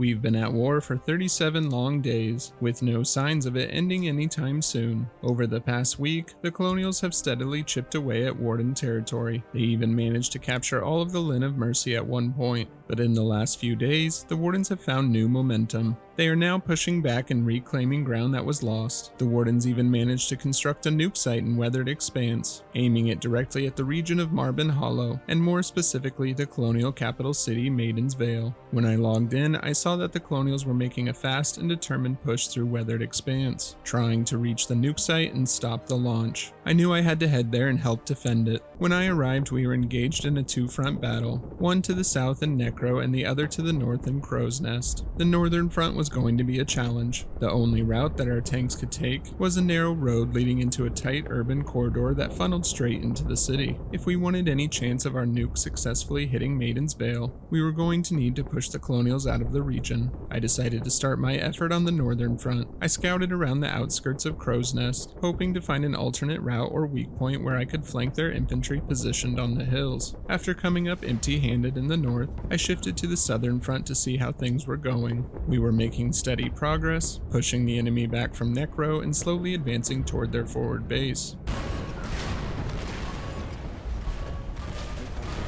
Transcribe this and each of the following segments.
We've been at war for 37 long days, with no signs of it ending anytime soon. Over the past week, the Colonials have steadily chipped away at Warden territory. They even managed to capture all of the Linn of Mercy at one point. But in the last few days, the Wardens have found new momentum. They are now pushing back and reclaiming ground that was lost. The Wardens even managed to construct a nuke site in Weathered Expanse, aiming it directly at the region of Marbin Hollow, and more specifically the colonial capital city, Maiden's Vale. When I logged in, I saw that the Colonials were making a fast and determined push through Weathered Expanse, trying to reach the nuke site and stop the launch. I knew I had to head there and help defend it. When I arrived, we were engaged in a two-front battle, one to the south in Necro and the other to the north in Crow's Nest. The northern front was going to be a challenge. The only route that our tanks could take was a narrow road leading into a tight urban corridor that funneled straight into the city. If we wanted any chance of our nuke successfully hitting Maiden's Vale, we were going to need to push the Colonials out of the region. I decided to start my effort on the northern front. I scouted around the outskirts of Crow's Nest, hoping to find an alternate route or weak point where I could flank their infantry positioned on the hills. After coming up empty-handed in the north, I shifted to the southern front to see how things were going. We were making steady progress, pushing the enemy back from Necro and slowly advancing toward their forward base.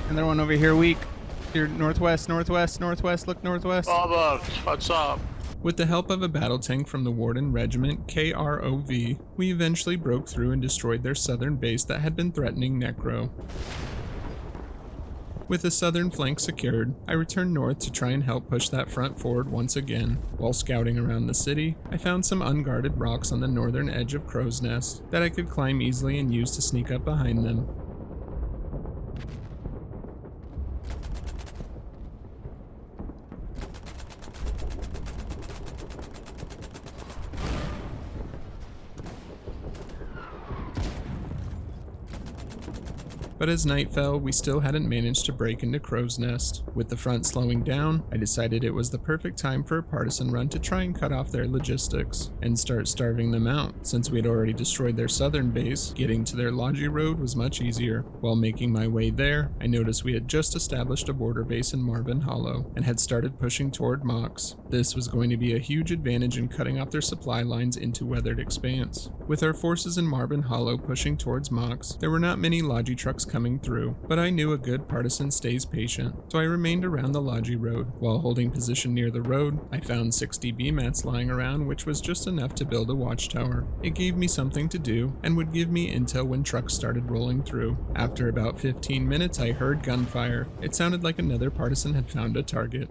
Another one over here weak. Here, northwest, northwest, northwest, look northwest. What's up? With the help of a battle tank from the Warden Regiment KROV, we eventually broke through and destroyed their southern base that had been threatening Necro. With the southern flank secured, I returned north to try and help push that front forward once again. While scouting around the city, I found some unguarded rocks on the northern edge of Crow's Nest that I could climb easily and use to sneak up behind them. But as night fell, we still hadn't managed to break into Crow's Nest. With the front slowing down, I decided it was the perfect time for a partisan run to try and cut off their logistics and start starving them out. Since we had already destroyed their southern base, getting to their Logi road was much easier. While making my way there, I noticed we had just established a border base in Marbin Hollow and had started pushing toward Mox. This was going to be a huge advantage in cutting off their supply lines into Weathered Expanse. With our forces in Marbin Hollow pushing towards Mox, there were not many Logi trucks coming through, but I knew a good partisan stays patient, so I remained around the Logi road. While holding position near the road, I found 60 BMATs lying around, which was just enough to build a watchtower. It gave me something to do, and would give me intel when trucks started rolling through. After about 15 minutes, I heard gunfire. It sounded like another partisan had found a target.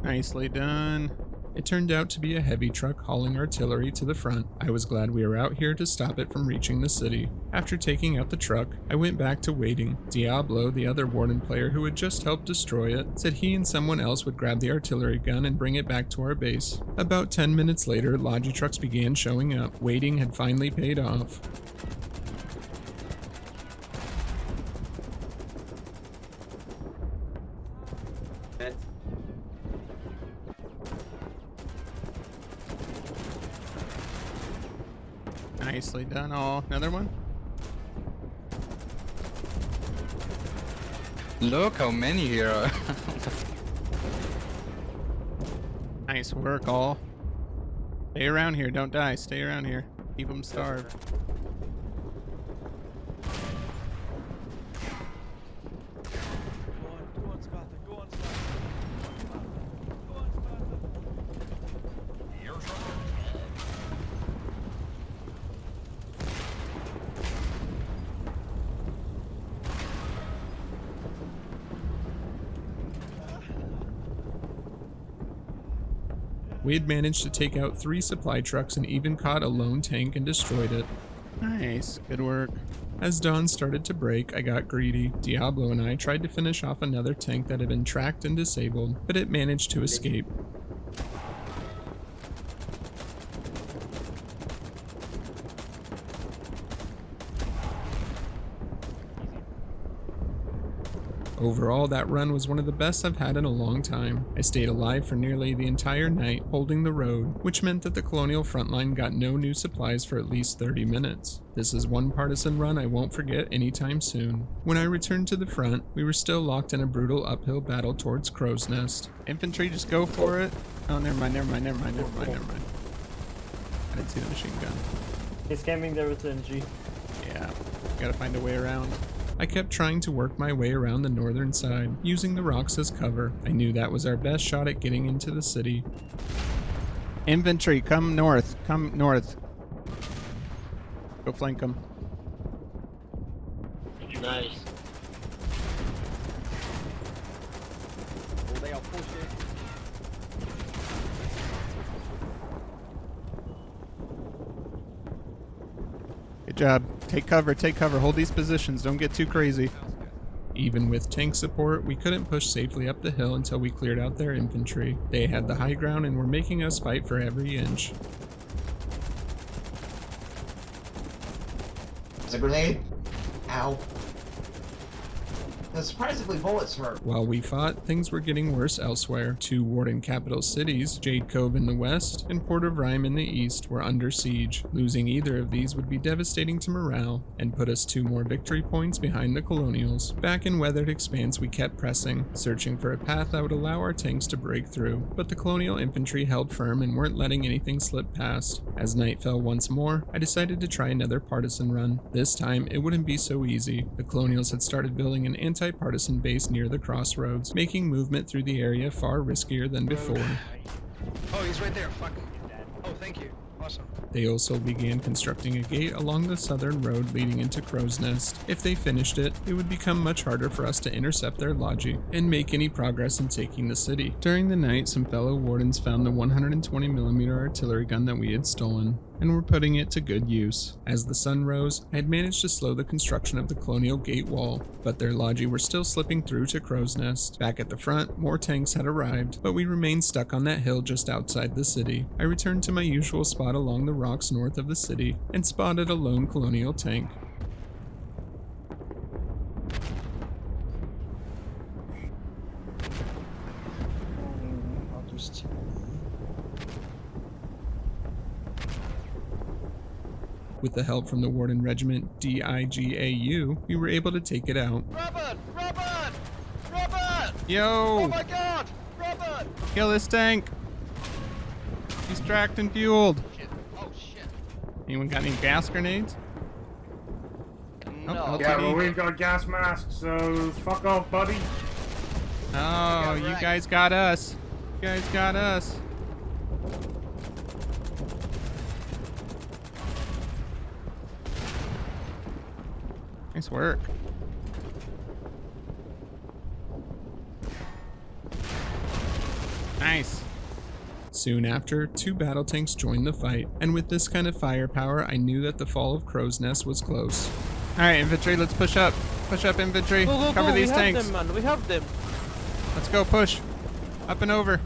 Nicely done. It turned out to be a heavy truck hauling artillery to the front. I was glad we were out here to stop it from reaching the city. After taking out the truck, I went back to waiting. Diablo, the other Warden player who had just helped destroy it, said he and someone else would grab the artillery gun and bring it back to our base. About 10 minutes later, Logi trucks began showing up. Waiting had finally paid off. Nicely done. Oh, another one. Look how many here are. Nice work, all. Stay around here. Don't die. Stay around here. Keep them starved. We had managed to take out 3 supply trucks and even caught a lone tank and destroyed it. Nice. Good work. As dawn started to break, I got greedy. Diablo and I tried to finish off another tank that had been tracked and disabled, but it managed to escape. Overall, that run was one of the best I've had in a long time. I stayed alive for nearly the entire night, holding the road, which meant that the Colonial frontline got no new supplies for at least 30 minutes. This is one partisan run I won't forget anytime soon. When I returned to the front, we were still locked in a brutal uphill battle towards Crow's Nest. Infantry, just go for it. Oh, never mind. I didn't see the machine gun. He's camping there with the NG. Yeah, gotta find a way around. I kept trying to work my way around the northern side, using the rocks as cover. I knew that was our best shot at getting into the city. Infantry, come north. Come north. Go flank them. Nice. Good job. Take cover, take cover. Hold these positions. Don't get too crazy. Even with tank support, we couldn't push safely up the hill until we cleared out their infantry. They had the high ground and were making us fight for every inch. It's a grenade. Ow. The surprisingly bullets hurt. While we fought, things were getting worse elsewhere. Two Warden capital cities, Jade Cove in the west and Port of Rhyme in the east, were under siege. Losing either of these would be devastating to morale and put us 2 more victory points behind the Colonials. Back in Weathered Expanse, we kept pressing, searching for a path that would allow our tanks to break through, but the Colonial infantry held firm and weren't letting anything slip past. As night fell once more, I decided to try another partisan run. This time, it wouldn't be so easy. The Colonials had started building an anti-partisan base near the crossroads, making movement through the area far riskier than before. Oh, he's right there. Fuck. Oh, thank you. Awesome. They also began constructing a gate along the southern road leading into Crow's Nest. If they finished it, it would become much harder for us to intercept their logi and make any progress in taking the city. During the night, some fellow Wardens found the 120mm artillery gun that we had stolen, and were putting it to good use. As the sun rose, I had managed to slow the construction of the Colonial gate wall, but their logi were still slipping through to Crow's Nest. Back at the front, more tanks had arrived, but we remained stuck on that hill just outside the city. I returned to my usual spot along the rocks north of the city and spotted a lone Colonial tank. With the help from the Warden Regiment DIGAU, we were able to take it out. Robert! Robert! Robert! Yo! Oh my god! Robert! Kill this tank! He's tracked and fueled. Shit. Oh shit. Anyone got any gas grenades? No. LTD. Yeah, well, we've got gas masks, so fuck off, buddy. Oh, Yeah, you right. guys got us. You guys got us. Nice work. Nice. Soon after, 2 battle tanks joined the fight, and with this kind of firepower, I knew that the fall of Crow's Nest was close. Alright, infantry, let's push up. Push up, infantry. Go, go, Cover go. these We tanks. have them, man. We have them. Let's go, push. Up and over.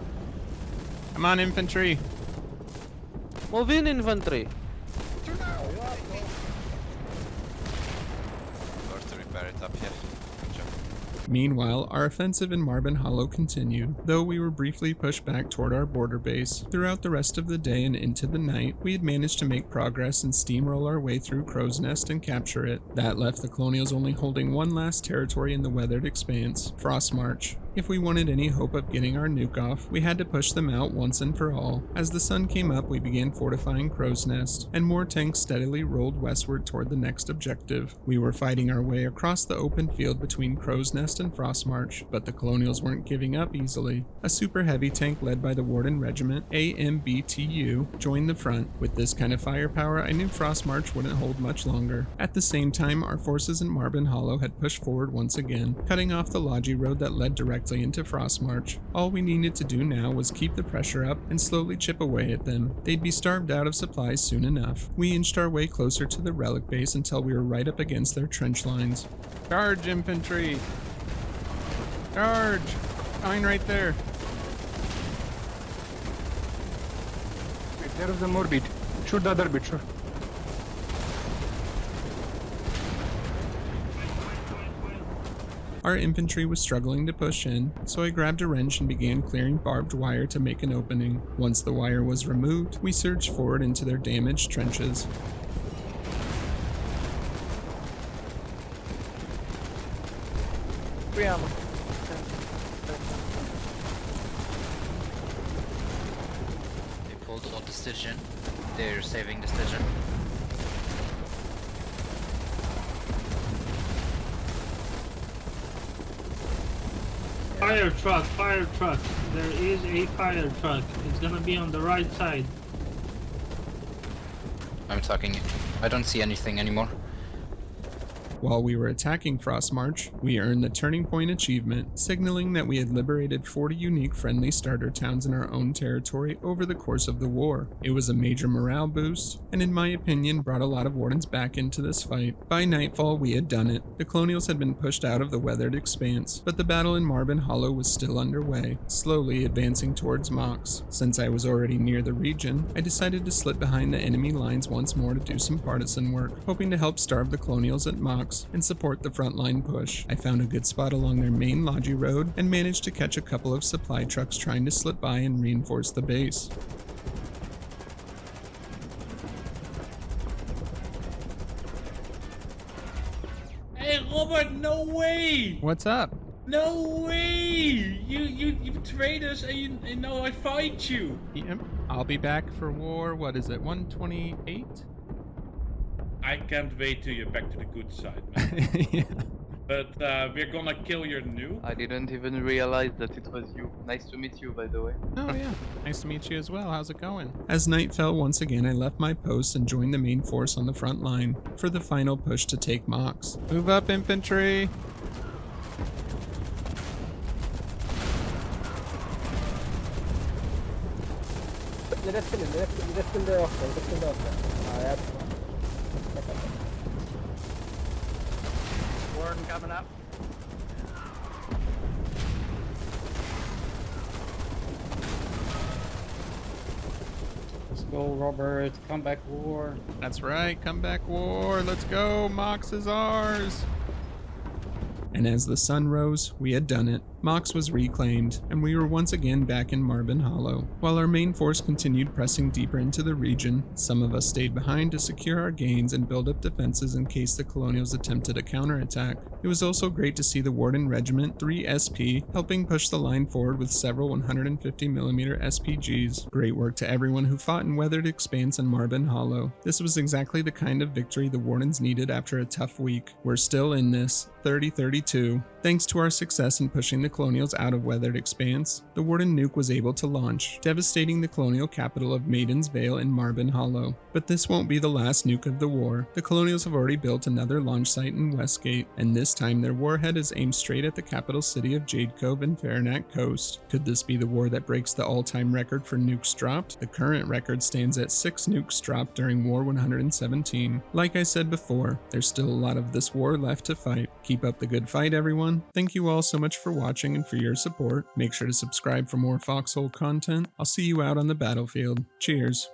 Come on, infantry. Move in, infantry. Forced to repair it up here. Good job. Meanwhile, our offensive in Marben Hollow continued, though we were briefly pushed back toward our border base. Throughout the rest of the day and into the night, we had managed to make progress and steamroll our way through Crow's Nest and capture it. That left the Colonials only holding one last territory in the Weathered Expanse, Frostmarch. If we wanted any hope of getting our nuke off, we had to push them out once and for all. As the sun came up, we began fortifying Crow's Nest, and more tanks steadily rolled westward toward the next objective. We were fighting our way across the open field between Crow's Nest and Frostmarch, but the Colonials weren't giving up easily. A super heavy tank led by the Warden Regiment, AMBTU, joined the front. With this kind of firepower, I knew Frostmarch wouldn't hold much longer. At the same time, our forces in Marben Hollow had pushed forward once again, cutting off the logi road that led directly into Frostmarch. All we needed to do now was keep the pressure up and slowly chip away at them. They'd be starved out of supplies soon enough. We inched our way closer to the relic base until we were right up against their trench lines. Charge, infantry. Charge. Coming right there. Wait, there is one more beat. Shoot the other beat, sure. Our infantry was struggling to push in, so I grabbed a wrench and began clearing barbed wire to make an opening. Once the wire was removed, we surged forward into their damaged trenches. Free ammo. They pulled out the station. They're saving the station. Fire truck, fire truck. There is a fire truck. It's gonna be on the right side. I'm talking. I don't see anything anymore. While we were attacking Frostmarch, we earned the Turning Point achievement, signaling that we had liberated 40 unique friendly starter towns in our own territory over the course of the war. It was a major morale boost, and in my opinion brought a lot of Wardens back into this fight. By nightfall we had done it. The Colonials had been pushed out of the Weathered Expanse, but the battle in Marbin Hollow was still underway, slowly advancing towards Mox. Since I was already near the region, I decided to slip behind the enemy lines once more to do some partisan work, hoping to help starve the Colonials at Mox and support the frontline push. I found a good spot along their main Logi road and managed to catch a couple of supply trucks trying to slip by and reinforce the base. Hey Robert, no way! What's up? No way! You betrayed us and now I fight you! Yep. I'll be back for war, what is it, 128? I can't wait till you're back to the good side, man. Yeah. But we're gonna kill your Nuke. I didn't even realize that it was you. Nice to meet you, by the way. Oh yeah, nice to meet you as well. How's it going? As night fell once again, I left my post and joined the main force on the front line for the final push to take Mox. Move up, infantry! Warden coming up. Let's go, Robert. Comeback war. That's right, comeback war, let's go, Mox is ours! And as the sun rose, we had done it. Mox was reclaimed, and we were once again back in Marbin Hollow. While our main force continued pressing deeper into the region, some of us stayed behind to secure our gains and build up defenses in case the Colonials attempted a counterattack. It was also great to see the Warden Regiment 3 SP helping push the line forward with several 150mm SPGs. Great work to everyone who fought in Weathered Expanse and Marbin Hollow. This was exactly the kind of victory the Wardens needed after a tough week. We're still in this, 30-32. Thanks to our success in pushing the Colonials out of Weathered Expanse, the Warden Nuke was able to launch, devastating the colonial capital of Maiden's Vale in Marbin Hollow. But this won't be the last nuke of the war. The Colonials have already built another launch site in Westgate, and this time their warhead is aimed straight at the capital city of Jade Cove and Faranac Coast. Could this be the war that breaks the all-time record for nukes dropped? The current record stands at 6 nukes dropped during War 117. Like I said before, there's still a lot of this war left to fight. Keep up the good fight, everyone. Thank you all so much for watching and for your support. Make sure to subscribe for more Foxhole content. I'll see you out on the battlefield. Cheers.